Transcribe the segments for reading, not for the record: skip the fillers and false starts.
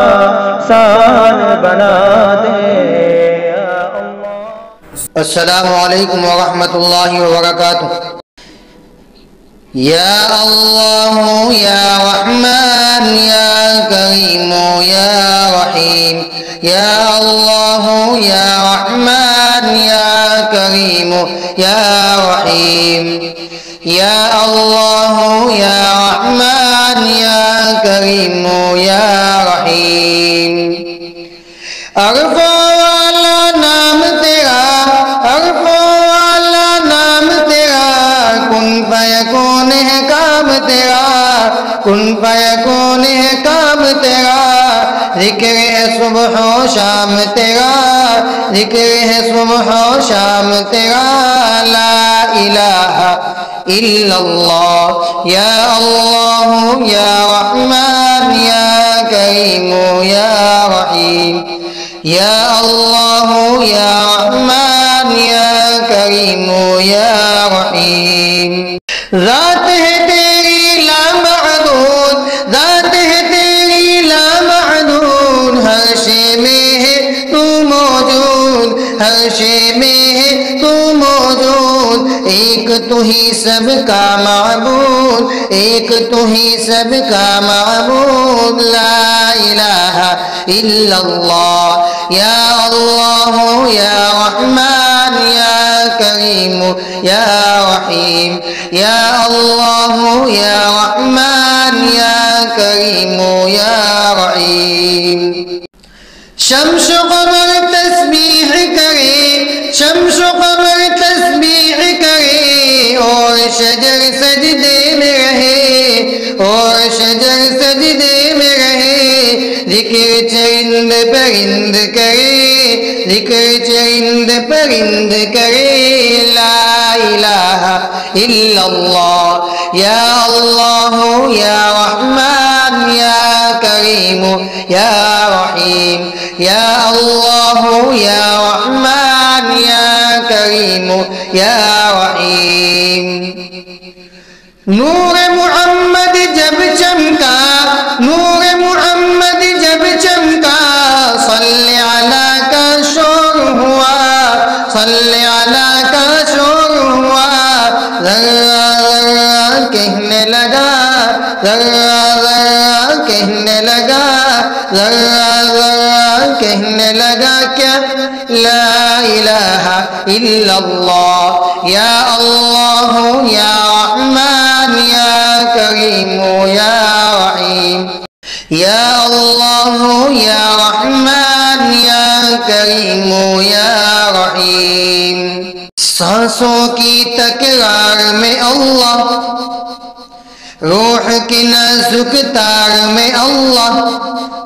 آسان بنا دے یا اللہ۔ السلام علیکم ورحمۃ اللہ وبرکاتہ۔ یا اللہ یا رحمن یا کریم یا رحیم، یا اللہ یا رحمن یا کریم یا رحیم، یا اللہ یا رحمن یا کریم یا رحیم۔ عرف والا نام تیرا، عرف والا نام تیرا، کن فیکون ہے کام تیرا، کن فیکون ہے کام تیرا، ذکر ہے صبح و شام تیرا، ذکر ہے صبح و شام تیرا، لا الہ الا اللہ، یا اللہ یا رحمن یا کریم یا رحیم، یا اللہ یا رحمن یا کریم یا رحیم۔ ذات ہے تیری لامحدود، ذات ہے تیری لامحدود، ہر شے میں ہے تو موجود، ہر شے میں ہے تو موجود، ایک تو ہی سب کا معبود، ایک تو ہی سب کا معبود، لا الہ الا اللہ، یا اللہ یا رحمن یا کریم یا رحیم، یا اللہ یا رحمن یا کریم یا رحیم۔ شمس و قمر تسبیح کرے، شمس و قمر تسبیح کرے، اور شجر سجدے میں رہے، اور شجر سجدے میں رہے، ذکر چرند پرند کرے، ذکر چرند پرند کرے، لا الہ الا اللہ، یا اللہ یا رحمن یا کریم یا رحیم، یا اللہ یا رحمن یا کریم یا رحیم۔ نور محمد جب چمکا، نور محمد جب چمکا، صلی علی کا شور ہوا، صلی علی کا شور ہوا، ذرہ ذرہ کہنے لگا، ذرہ ذرہ کہنے لگا، ذرہ ذرہ کہنے لگا کیا، لا الہ الا اللہ، یا اللہ یا رحمن یا کریم یا رحیم، یا اللہ یا رحمن یا کریم یا رحیم۔ سانسوں کی تکرار میں اللہ، روح کی نازک تار میں اللہ،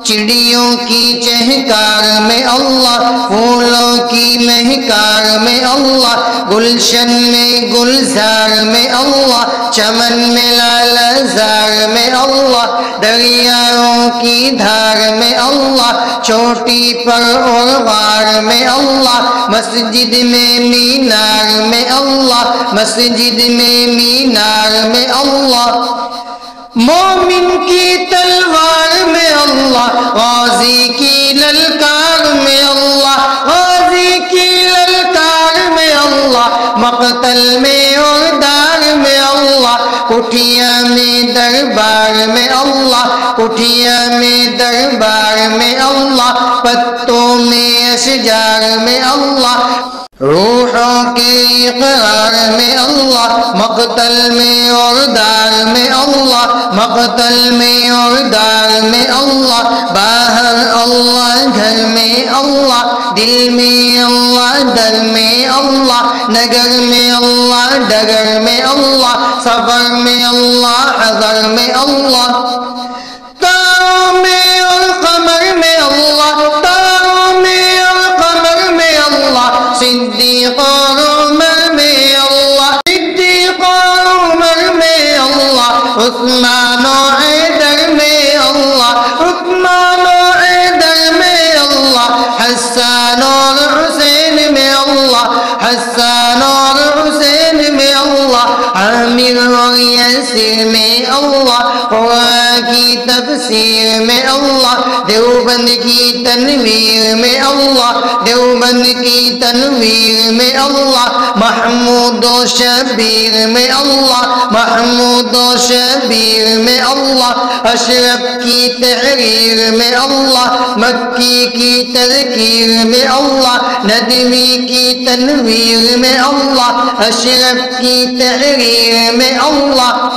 چڑیوں کی چہکار میں اللہ، پھولوں کی مہکار میں اللہ، گلشن میں گلزار میں اللہ، چمن میں لالزار میں اللہ، دریاؤں کی دھار میں اللہ، چوٹی پر اور غار میں اللہ، مسجد میں مینار میں اللہ، مسجد میں مینار میں اللہ، مومن کی تلوار میں اللہ، غازی کی للکار میں اللہ، غازی کی للکار میں اللہ، مقتل میں اور دار میں اللہ، کٹھیاں میں دربار میں اللہ، کٹھیاں میں دربار میں اللہ، پتوں میں اشجار میں اللہ، روحوں کے اقرار میں اللہ، مقتل میں اور دار میں اللہ، مقتل میں اور دار میں اللہ، باہر اللہ گھر میں اللہ، دل میں اللہ در میں اللہ، نگر میں اللہ ڈگر میں اللہ، سفر میں اللہ حضر میں اللہ، تاروں میں اور قمر میں اللہ، تاروں میں اور قمر میں اللہ، صدیق اور عمر میں اللہ، صدیق اور عمر میں اللہ، عثمان و حیدر میں اللہ، عثمان و حیدر میں اللہ، حسان اور حسین میں اللہ، حسان اور حسین میں اللہ، عامر اور یاسر میں اللہ، قرآن کی تفسیر میں اللہ، دیوبند کی تنویر میں اللہ، دیوبند کی تنویر میں اللہ، محمود و شبیر میں اللہ، محمود و شبیر میں اللہ، اشرف کی تحریر میں اللہ، مکی کی تذکیر میں اللہ، ندوی کی تنویر میں اللہ، اشرف کی تحریر میں اللہ،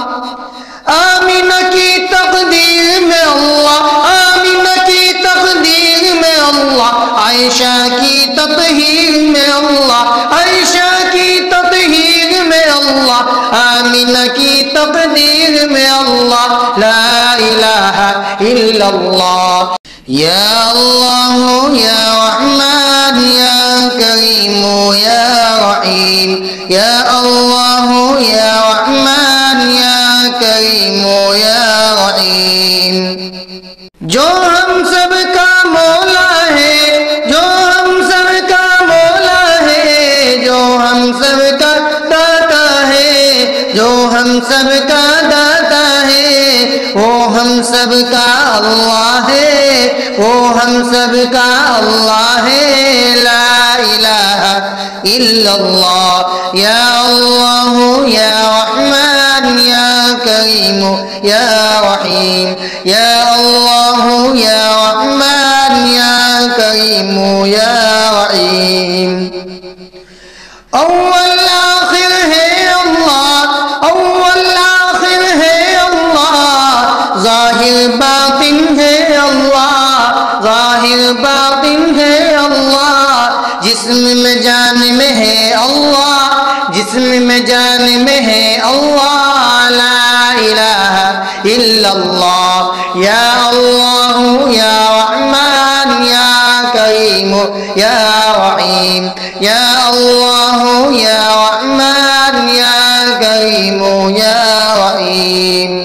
آمینہ کی تقدیر میں اللہ، آمینہ کی تقدیر میں اللہ، عائشہ کی تطہیر میں اللہ، عائشہ کی تطہیر میں اللہ، آمینہ کی تقدیر میں اللہ، لا الہ الا اللہ۔ یا اللہ یا رحمن یا کریم یا رحیم، یا اللہ یا رحمن یا کریم یا رحیم۔ جو ہم سب کا مولا ہے، جو ہم سب کا مولا ہے، جو ہم سب کا داتا ہے، جو ہم سب کا داتا ہے، وہ ہم سب کا اللہ ہے، وہ ہم سب کا اللہ ہے، لا الہ الا اللہ۔ یا اللہ یا رحمن یا کریم یا رحیم، یا اللہ یا رحمن یا کریم یا رحیم۔ اول آخر ہے اللہ، اول آخر ہے اللہ، ظاہر باطن ہے اللہ، ظاہر باطن ہے اللہ، جسم میں جان میں ہے اللہ، جسم میں جان میں ہے اللہ، لا الہ الا اللہ۔ یا اللہ یا رحمن یا کریم یا رحیم، یا اللہ یا رحمن یا کریم یا رحیم۔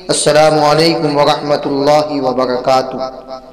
السلام علیکم ورحمۃ اللہ وبرکاتہ۔